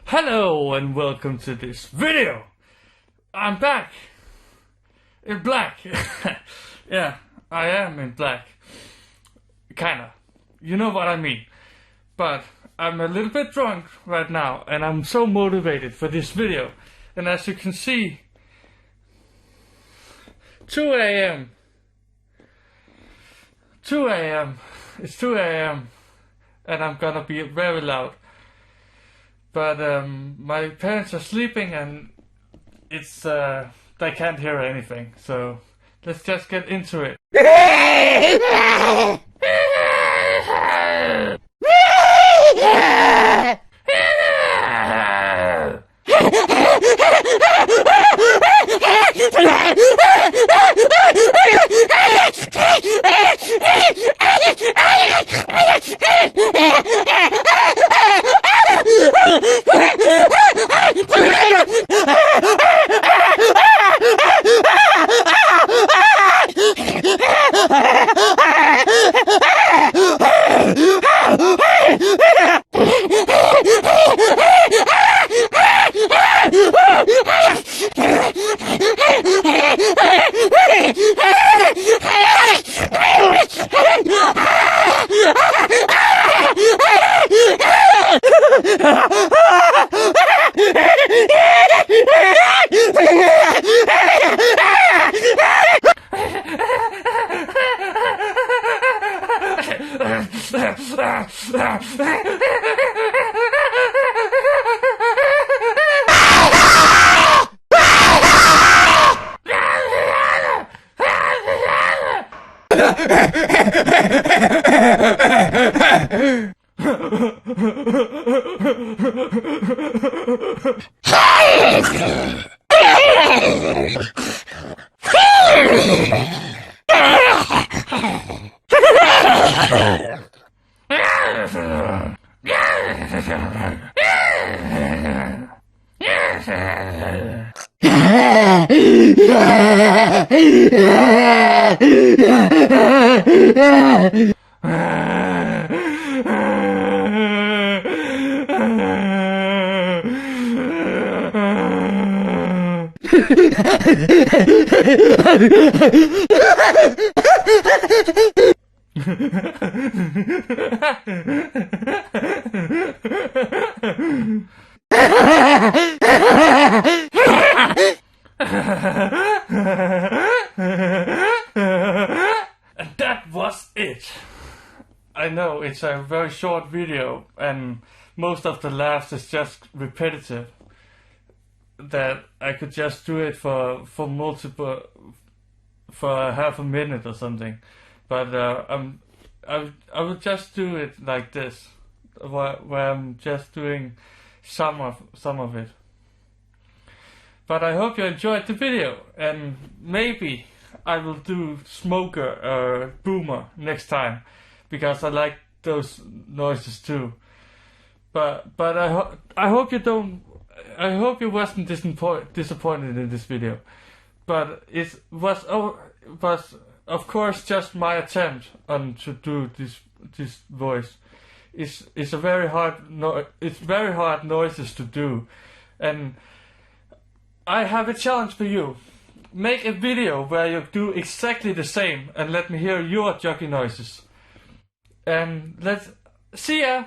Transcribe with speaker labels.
Speaker 1: Hello and welcome to this video. I'm back in black. Yeah, I am in black. Kinda. You know what I mean. But I'm a little bit drunk right now and I'm so motivated for this video. And as you can see, 2 a.m. 2 a.m. It's 2 a.m. and I'm gonna be very loud. But my parents are sleeping and it's they can't hear anything. So let's just get into it. And that was it. I know it's a very short video and most of the laughs is just repetitive. That I could just do it for half a minute or something, but I will just do it like this, where I'm just doing some of it. But I hope you enjoyed the video, and maybe I will do smoker or boomer next time, because I like those noises too. But I hope you don't. I hope you wasn't disappointed in this video. But it was of course just my attempt on to do this voice. It's a very hard it's very hard noises to do, and I have a challenge for you. Make a video where you do exactly the same and let me hear your jockey noises. And let's see ya!